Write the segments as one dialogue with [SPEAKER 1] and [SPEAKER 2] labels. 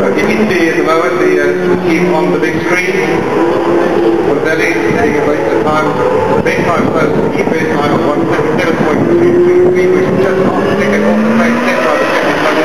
[SPEAKER 1] You can see at the moment the team on the big screen. For Delhi, taking a place at time. Big time first, keep in time of 177.333, which is just off the ticket off the place 10 by the second time.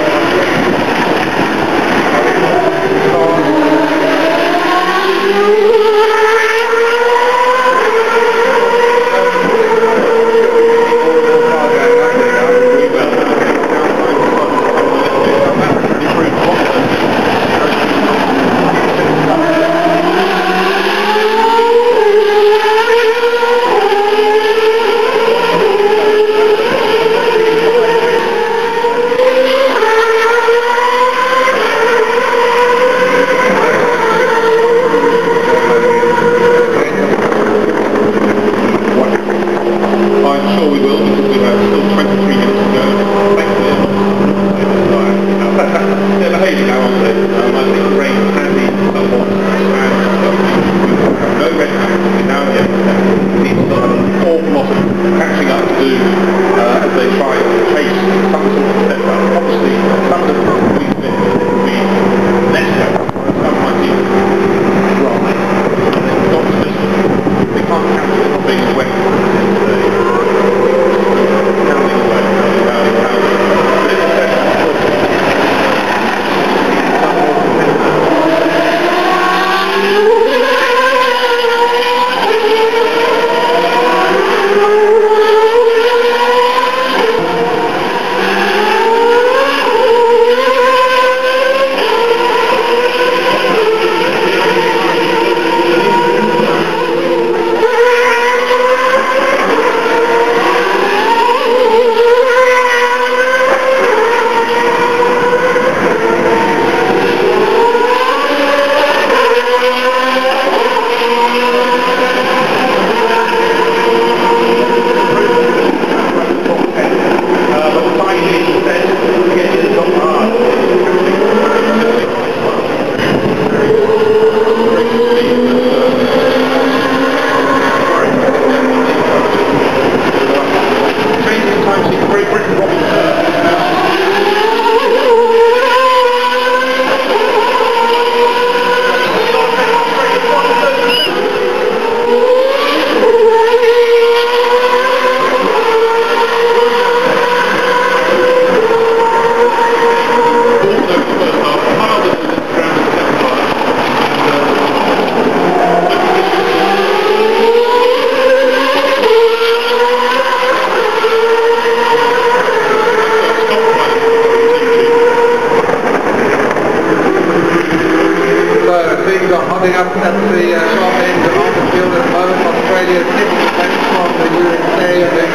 [SPEAKER 1] Up at the top end of the field at the moment. Australia is taking the place from the USA and then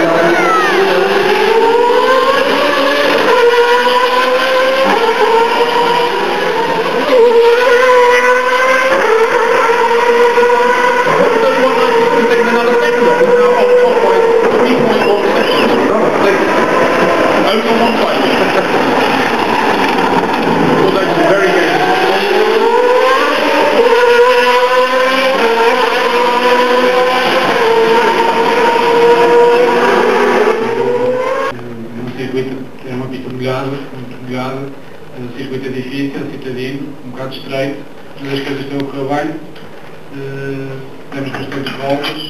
[SPEAKER 2] o circuito é difícil, citadino, um bocado estreito, mas as coisas estão a correr bem, temos bastantes voltas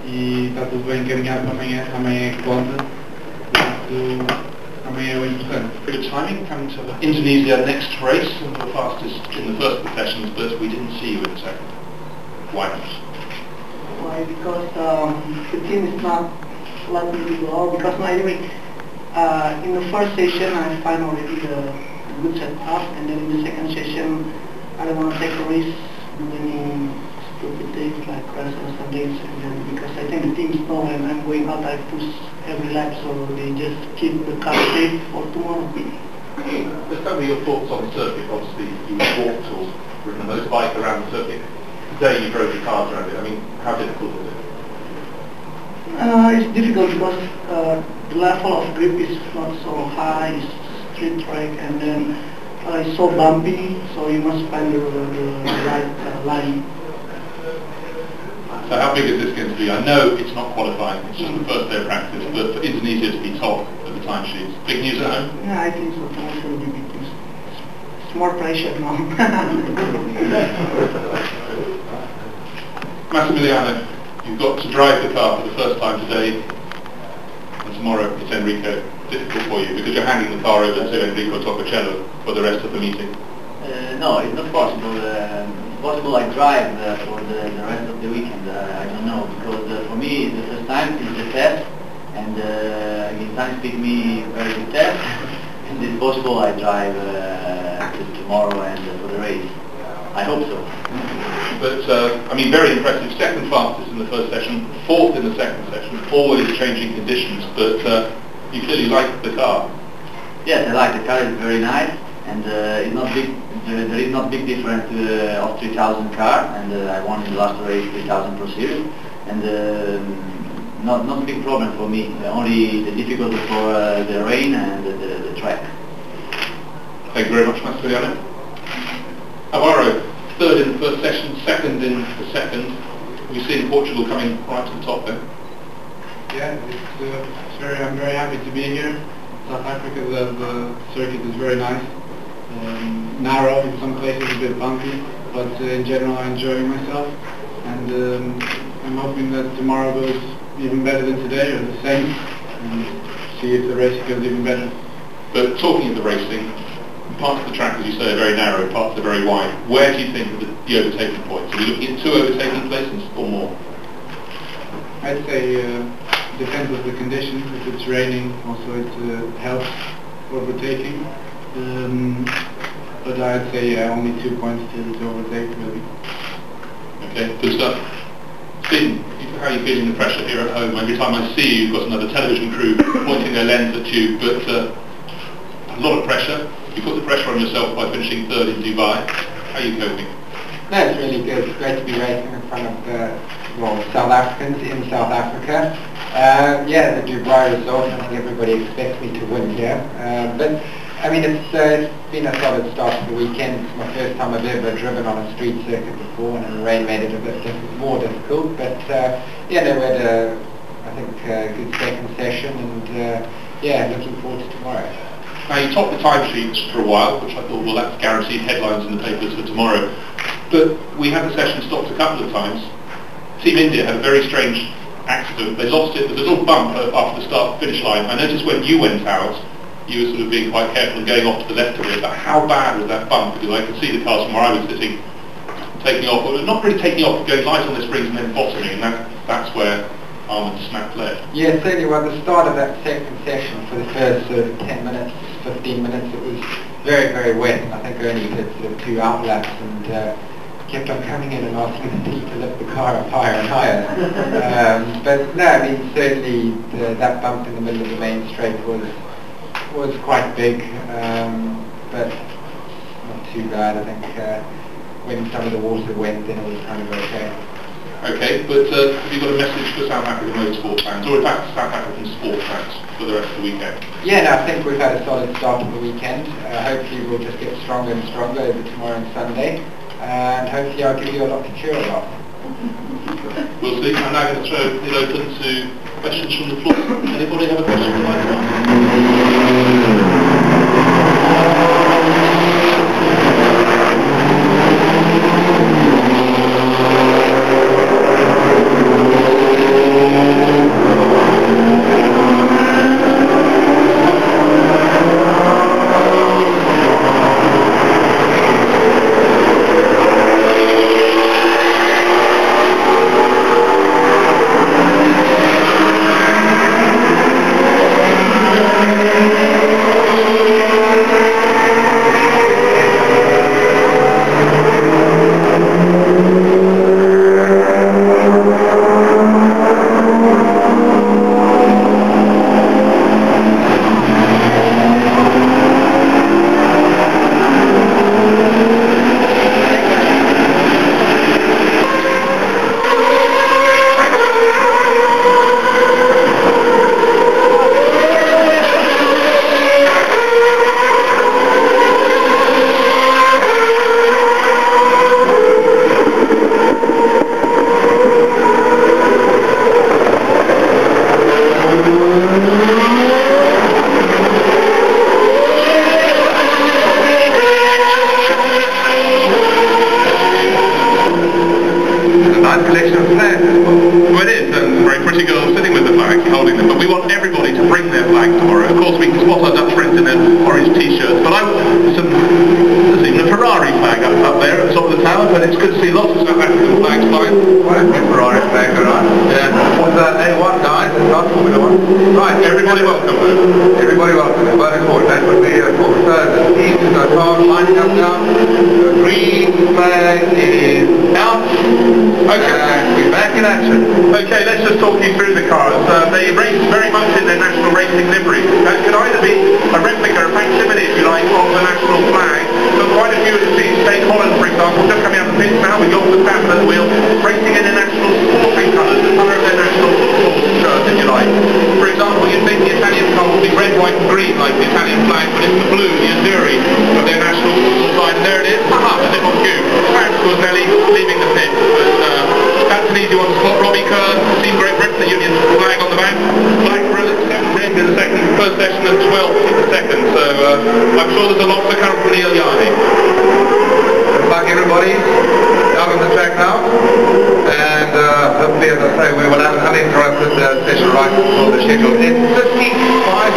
[SPEAKER 2] e está tudo bem encaminhado para amanhã, amanhã é que conta, portanto amanhã é o importante.
[SPEAKER 3] Good timing coming to Indonesia next race, and the fastest in the first professions, but we didn't see you in second. Why not?
[SPEAKER 4] Why? Because the team is not letting me go. Because anyway, in the first session I find already the good setup, and then in the second session I don't want to take a risk with any stupid things like crash or something, and then because I think the teams know when I'm going out I push every lap, so they just keep the car safe for tomorrow.
[SPEAKER 3] Just tell me your thoughts on the circuit. Obviously you walked or ridden a motorbike around the circuit. Today you drove your cars around it. I mean, how difficult is it?
[SPEAKER 4] It's difficult because the level of grip is not so high, it's street track, and then it's so bumpy, so you must find the right line.
[SPEAKER 3] So how big is this going to be? I know it's not qualifying, it's just the first day of practice, but for Indonesia to be top at the timesheets, big news at home?
[SPEAKER 4] Yeah, I think so. Tomorrow will be big news. it's more pressure now.
[SPEAKER 3] Massimiliano, you've got to drive the car for the first time today, and tomorrow it's Enrico. Difficult for you because you're handing the car over to Enrico Toccocello for the rest of the meeting.
[SPEAKER 5] No, it's not possible. It's possible I drive for the rest of the weekend. I don't know, because for me the first time is the test, and his time picked me very good test, and it's possible I drive tomorrow and for the race. I hope so.
[SPEAKER 3] But, I mean, very impressive. Second fastest in the first session, fourth in the second session, always changing conditions, but you clearly like the car.
[SPEAKER 5] Yes, I like the car. It's very nice, and it's not big. There is not big difference of 3000 car, and I won in the last race 3000 Pro Series, and not big problem for me. Only the difficulty for the rain and the track.
[SPEAKER 3] Thank you very much, Massimiliano. Alvaro, third in the first session, second in the second. We've seen Portugal coming right to the top there.
[SPEAKER 2] Yeah, I'm very happy to be here. South Africa, the circuit is very nice. Narrow in some places, a bit bumpy, but in general I'm enjoying myself, and I'm hoping that tomorrow goes even better than today, or the same, and see if the race goes even better.
[SPEAKER 3] But talking of the racing, parts of the track, as you say, are very narrow, parts are very wide. Where do you think are the overtaking points? Are we looking at 2 overtaking places or more?
[SPEAKER 2] I'd say depends on the conditions. If it's raining, also it helps overtaking. But I'd say only 2 points to overtake, really.
[SPEAKER 3] Okay, good stuff. Stephen, how are you feeling the pressure here at home? Every time I see you, you've got another television crew pointing their lens at you, but a lot of pressure. You put the pressure on yourself by finishing third in Dubai. How are you coping?
[SPEAKER 6] No, it's really good. It's great to be racing in front of the South Africans in South Africa. Yeah, the Dubai result, I think everybody expects me to win here. But I mean, it's been a solid start to the weekend. It's my first time I've ever driven on a street circuit before, and the rain made it a bit more difficult. But yeah, no, we had I think a good second session, and yeah, looking forward to tomorrow.
[SPEAKER 3] Now, you topped the timesheets for a while, which I thought, well, that's guaranteed headlines in the papers for tomorrow. But we had the session stopped a couple of times. Team India had a very strange accident. They lost it. There was a little bump after the start-finish line. I noticed when you went out, you were sort of being quite careful and going off to the left of it. But how bad was that bump? Because I could see the cars from where I was sitting taking off, well, not really taking off, but going light on the springs and then bottoming, and that's where Armand snapped left.
[SPEAKER 6] Yeah, certainly. Well, at the start of that second session, for the first sort of 10 minutes, 15 minutes, it was very, very wet. I think I only did sort of 2 outlaps, and kept on coming in and asking the team to lift the car up higher and higher. But no, I mean, certainly that bump in the middle of the main straight was quite big, but not too bad. I think when some of the water went, then it was kind of okay.
[SPEAKER 3] Okay, but have you got a message for South African motorsport fans, or in fact South African sport fans, for the rest of the weekend?
[SPEAKER 6] Yeah, no, I think we've had a solid start to the weekend. Hopefully we'll just get stronger and stronger over tomorrow and Sunday, and hopefully I'll give you a lot to cheer about.
[SPEAKER 3] We'll see. I'm now going to throw it open to questions from the floor. Anybody have a question for myself? Everybody welcome.
[SPEAKER 1] Everybody welcome. Very important. That would be for the team to go hard, lining up now. The green flag is out.
[SPEAKER 3] Okay.
[SPEAKER 1] We're back in action.
[SPEAKER 3] Okay, let's just talk you through the cars. They race very much in their national racing livery. That could either be a replica, a facsimile, if you like, of the national flag. So quite a few of the teams, take Holland for example, just coming out the pits now, we've got the Stafford at the wheel, racing in their national sporting colours, the colour of their national football shirt, if you like. For example, you'd think the Italian car would be red, white and green like the Italian flag, but it's the blue, the Azzurri of their national football side. And there it is, haha, as if on cue. Thanks, Scorzelli, leaving the pit. But that's an easy one to spot. Robbie Kerr, Team Great Britain, the Union flag on the back. Blackburn at 17th in the second, first session and 12th in the second. So I'm sure there's a lot to come from Neil Yarney.
[SPEAKER 1] Looks like everybody's out on the track now. And hopefully, as I say, we will have an uninterrupted session right before the schedule. It's 50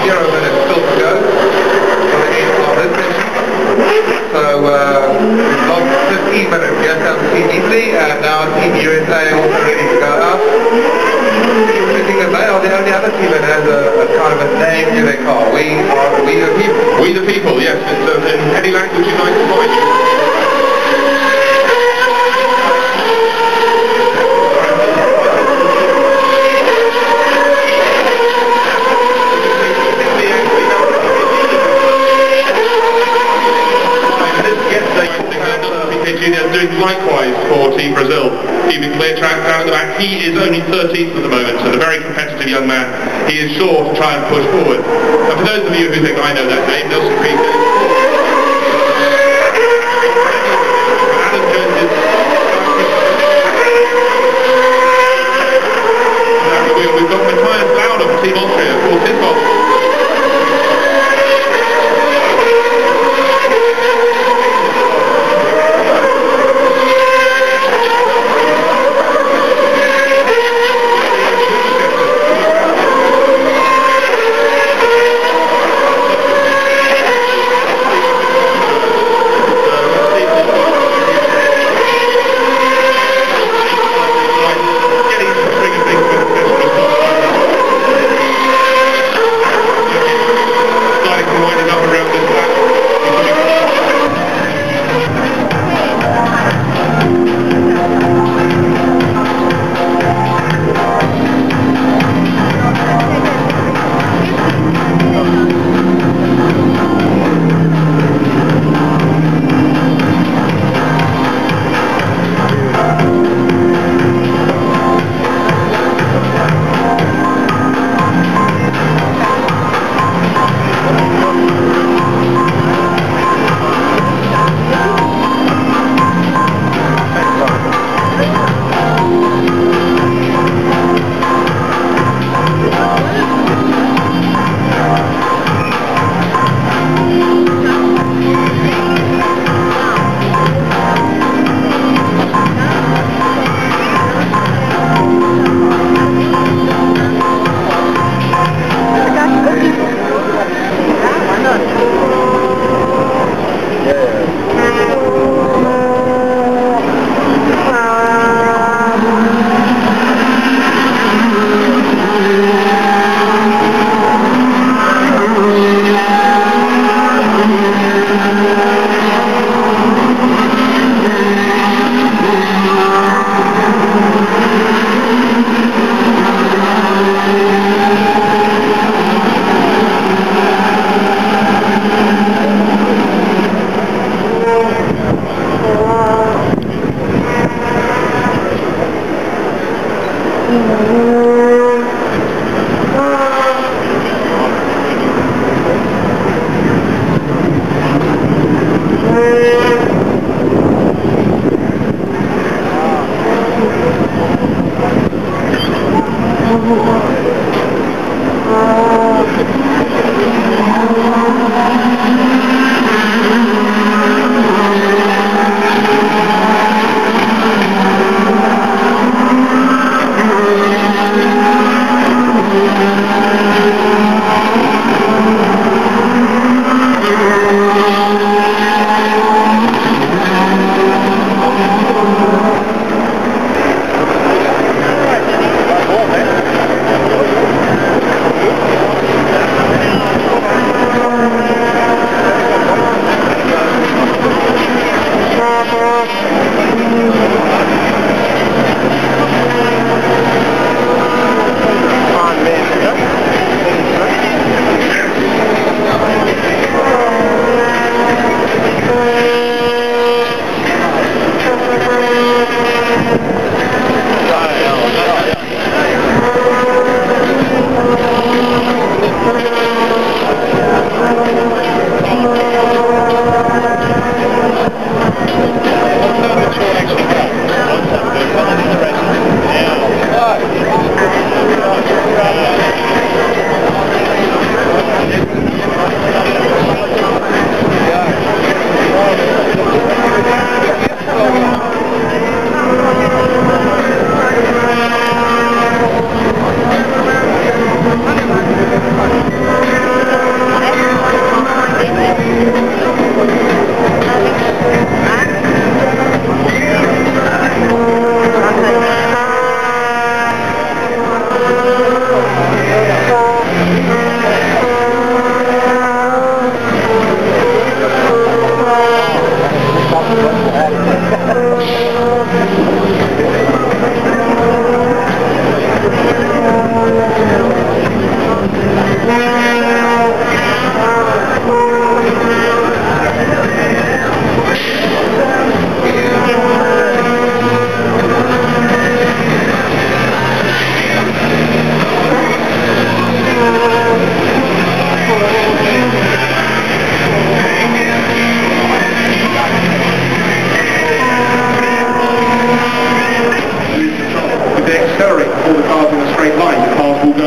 [SPEAKER 1] minutes still to go for the end of this session. So we've lost 15 minutes just on CGC, and now Team USA also ready to go up. I think that they are the only other team that has a kind of a name to their car. We the people.
[SPEAKER 3] We the people, yes. It's in any language you'd like to find. Doing likewise for Team Brazil, keeping clear track down at the back. He is only 13th at the moment, so a very competitive young man. He is sure to try and push forward. And for those of you who think I know that name, Nelson Creek is Adam Jones is we've got Matthias Lauda from Team Austria, of course, his boss.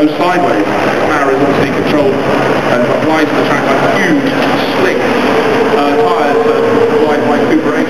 [SPEAKER 3] Sideways. The power is obviously controlled and applies to the track like huge, slick tyres applied by Cooper 8.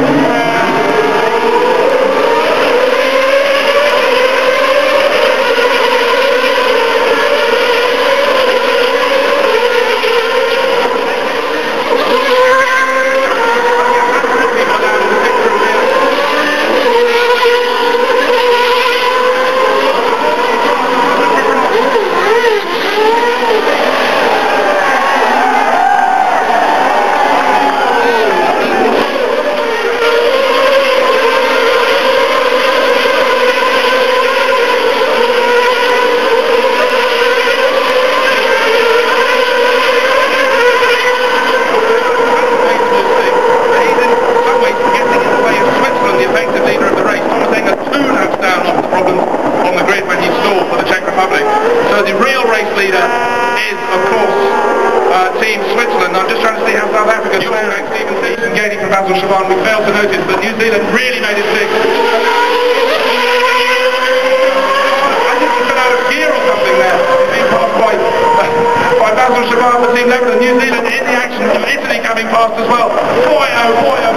[SPEAKER 3] We failed to notice that New Zealand really made it big. I think he's been out of gear or something there. He's been passed by Basil Shaban, the team Lebanon. New Zealand in the action, Italy coming past as well. Boy, oh boy, oh